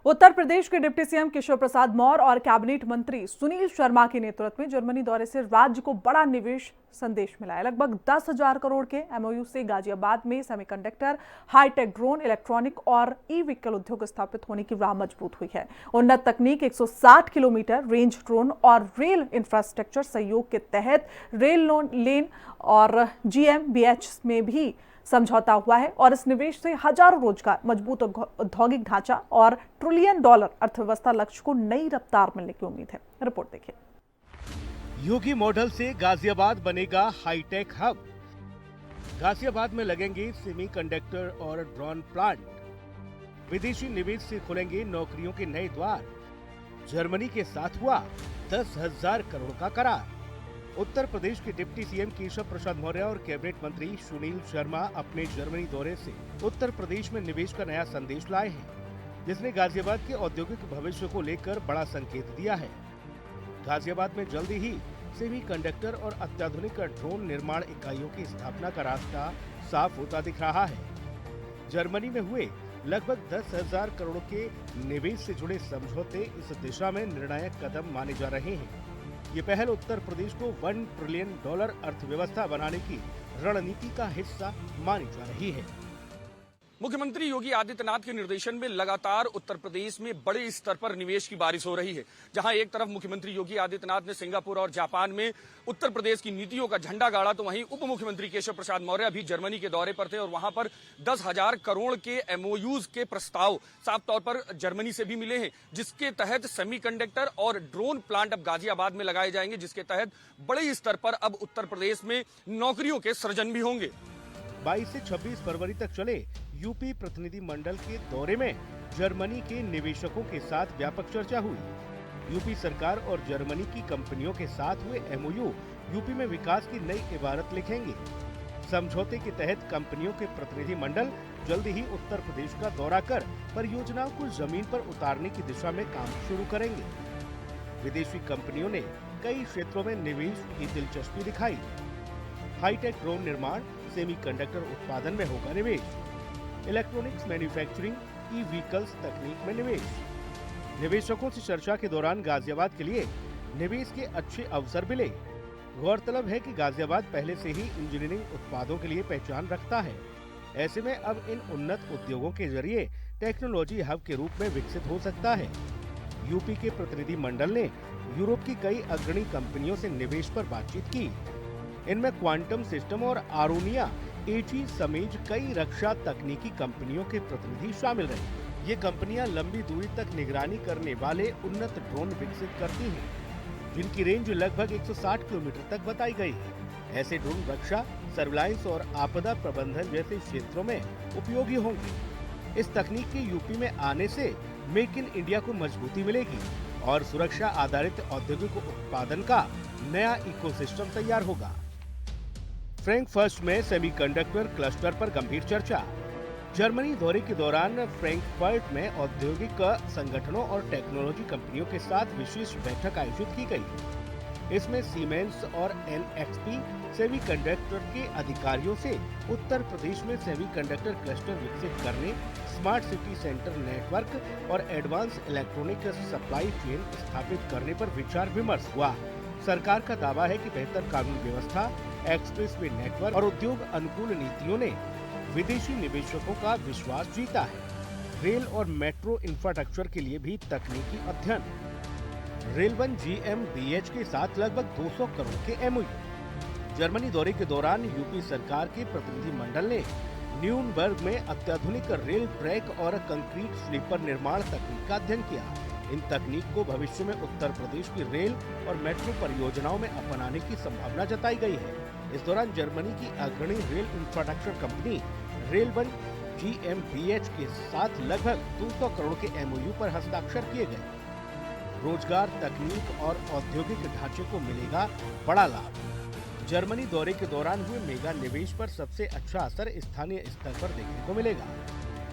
उत्तर प्रदेश के deputy CM Keshav Prasad Maurya और cabinet मंत्री सुनील शर्मा के नेतृत्व में जर्मनी दौरे से राज्य को बड़ा निवेश संदेश मिला है। लगभग 10,000 करोड़ के एमओयू से गाजियाबाद में सेमीकंडक्टर, हाईटेक ड्रोन, इलेक्ट्रॉनिक और ई व्हीकल उद्योग स्थापित होने की राह मजबूत हुई है। उन्नत तकनीक, 160 किलोमीटर रेंज ड्रोन और रेल इंफ्रास्ट्रक्चर सहयोग के तहत रेल लेन और जीएमबीएच में भी समझौता हुआ है और इस निवेश से हजारों रोजगार, मजबूत औद्योगिक ढांचा और ट्रिलियन डॉलर अर्थव्यवस्था लक्ष्य को नई रफ्तार मिलने की उम्मीद है। रिपोर्ट देखिए। योगी मॉडल से गाजियाबाद बनेगा हाईटेक हब। गाजियाबाद में लगेंगे सेमीकंडक्टर और ड्रोन प्लांट। विदेशी निवेश से खुलेंगे नौकरियों के नए द्वार। जर्मनी के साथ हुआ 10,000 करोड़ का करार। उत्तर प्रदेश के डिप्टी सीएम केशव प्रसाद मौर्य और कैबिनेट मंत्री सुनील शर्मा अपने जर्मनी दौरे से उत्तर प्रदेश में निवेश का नया संदेश लाए हैं, जिसने गाजियाबाद के औद्योगिक भविष्य को लेकर बड़ा संकेत दिया है। गाजियाबाद में जल्दी ही सेमीकंडक्टर और अत्याधुनिक ड्रोन निर्माण इकाइयों की स्थापना का रास्ता साफ होता दिख रहा है। जर्मनी में हुए लगभग 10,000 करोड़ के निवेश से जुड़े समझौते इस दिशा में निर्णायक कदम माने जा रहे हैं। ये पहल उत्तर प्रदेश को $1 ट्रिलियन अर्थव्यवस्था बनाने की रणनीति का हिस्सा मानी जा रही है। मुख्यमंत्री योगी आदित्यनाथ के निर्देशन में लगातार उत्तर प्रदेश में बड़े स्तर पर निवेश की बारिश हो रही है। जहां एक तरफ मुख्यमंत्री योगी आदित्यनाथ ने सिंगापुर और जापान में उत्तर प्रदेश की नीतियों का झंडा गाड़ा, तो वहीं उप मुख्यमंत्री केशव प्रसाद मौर्य भी जर्मनी के दौरे पर थे और वहां पर 10,000 करोड़ के एमओयूज के प्रस्ताव साफ तौर पर जर्मनी से भी मिले हैं, जिसके तहत सेमीकंडक्टर और ड्रोन प्लांट अब गाजियाबाद में लगाए जाएंगे, जिसके तहत बड़े स्तर पर अब उत्तर प्रदेश में नौकरियों के सृजन भी होंगे। 22 से 26 फरवरी तक चले यूपी प्रतिनिधि मंडल के दौरे में जर्मनी के निवेशकों के साथ व्यापक चर्चा हुई। यूपी सरकार और जर्मनी की कंपनियों के साथ हुए एमओयू यूपी में विकास की नई इबारत लिखेंगे। समझौते के तहत कंपनियों के प्रतिनिधि मंडल जल्द ही उत्तर प्रदेश का दौरा कर परियोजनाओं को जमीन पर उतारने की दिशा में काम शुरू करेंगे। विदेशी कंपनियों ने कई क्षेत्रों में निवेश की दिलचस्पी दिखाई। हाईटेक ड्रोन निर्माण, सेमीकंडक्टर उत्पादन में होगा निवेश, इलेक्ट्रॉनिक्स मैन्युफैक्चरिंग, ई व्हीकल्स तकनीक में निवेश। निवेशकों से चर्चा के दौरान गाजियाबाद के लिए निवेश के अच्छे अवसर मिले। गौरतलब है कि गाजियाबाद पहले से ही इंजीनियरिंग उत्पादों के लिए पहचान रखता है। ऐसे में अब इन उन्नत उद्योगों के जरिए टेक्नोलॉजी हब के रूप में विकसित हो सकता है। यूपी के प्रतिनिधि मंडल ने यूरोप की कई अग्रणी कंपनियों से निवेश पर बातचीत की। इनमें क्वांटम सिस्टम और आरोनिया एटी समेत कई रक्षा तकनीकी कंपनियों के प्रतिनिधि शामिल रहे। ये कंपनियां लंबी दूरी तक निगरानी करने वाले उन्नत ड्रोन विकसित करती हैं, जिनकी रेंज लगभग 160 किलोमीटर तक बताई गई है। ऐसे ड्रोन रक्षा, सर्विलांस और आपदा प्रबंधन जैसे क्षेत्रों में उपयोगी होंगे। इस तकनीक के यूपी में आने से मेक इन इंडिया को मजबूती मिलेगी और सुरक्षा आधारित औद्योगिक उत्पादन का नया इकोसिस्टम तैयार होगा। फ्रैंकफर्ट में सेमीकंडक्टर क्लस्टर पर गंभीर चर्चा। जर्मनी दौरे के दौरान फ्रैंकफर्ट में औद्योगिक संगठनों और टेक्नोलॉजी कंपनियों के साथ विशेष बैठक आयोजित की गई। इसमें सीमेंस और एनएक्सपी सेमीकंडक्टर के अधिकारियों से उत्तर प्रदेश में सेमीकंडक्टर क्लस्टर विकसित करने, स्मार्ट सिटी सेंटर नेटवर्क और एडवांस इलेक्ट्रॉनिक सप्लाई चेन स्थापित करने पर विचार विमर्श हुआ। सरकार का दावा है कि बेहतर कानून व्यवस्था, एक्सप्रेसवे नेटवर्क और उद्योग अनुकूल नीतियों ने विदेशी निवेशकों का विश्वास जीता है। रेल और मेट्रो इंफ्रास्ट्रक्चर के लिए भी तकनीकी अध्ययन। रेल-1 जीएमबीएच के साथ लगभग 200 करोड़ के एमओयू। जर्मनी दौरे के दौरान यूपी सरकार के प्रतिनिधि मंडल ने न्यूनबर्ग में अत्याधुनिक रेल ट्रैक और कंक्रीट स्लीपर निर्माण तकनीक का अध्ययन किया। इन तकनीक को भविष्य में उत्तर प्रदेश की रेल और मेट्रो परियोजनाओं में अपनाने की संभावना जताई गई है। इस दौरान जर्मनी की अग्रणी रेल इंफ्रास्ट्रक्चर कंपनी रेल-1 जीएमबीएच के साथ लगभग 200 करोड़ के एमओयू पर हस्ताक्षर किए गए। रोजगार, तकनीक और औद्योगिक ढांचे को मिलेगा बड़ा लाभ। जर्मनी दौरे के दौरान हुए मेगा निवेश पर सबसे अच्छा असर स्थानीय स्तर पर देखने को मिलेगा।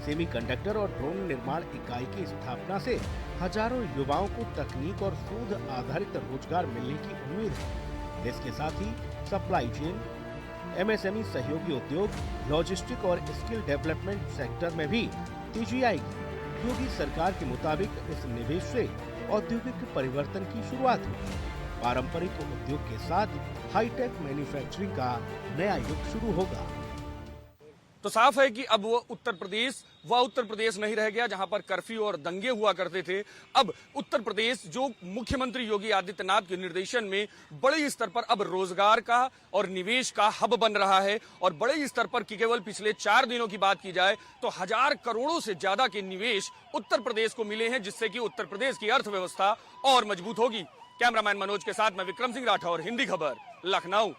सेमीकंडक्टर और ड्रोन निर्माण इकाई की स्थापना से हजारों युवाओं को तकनीक और शोध आधारित रोजगार मिलने की उम्मीद है। इसके साथ ही सप्लाई चेन, एमएसएमई सहयोगी उद्योग, लॉजिस्टिक और स्किल डेवलपमेंट सेक्टर में भी तेजी आएगी। योगी सरकार के मुताबिक इस निवेश से औद्योगिक परिवर्तन की शुरुआत होगी। पारंपरिक उद्योग के साथ हाईटेक मैन्युफैक्चरिंग का नया युग शुरू होगा। तो साफ है कि अब वो उत्तर प्रदेश नहीं रह गया जहां पर कर्फ्यू और दंगे हुआ करते थे। अब उत्तर प्रदेश जो मुख्यमंत्री योगी आदित्यनाथ के निर्देशन में बड़े स्तर पर अब रोजगार का और निवेश का हब बन रहा है। और बड़े स्तर पर कि केवल पिछले 4 दिनों की बात की जाए तो 1000 करोड़ों से ज्यादा के निवेश उत्तर प्रदेश को मिले हैं, जिससे कि उत्तर प्रदेश की अर्थव्यवस्था और मजबूत होगी। कैमरामैन मनोज के साथ मैं विक्रम सिंह राठौर, हिंदी खबर, लखनऊ।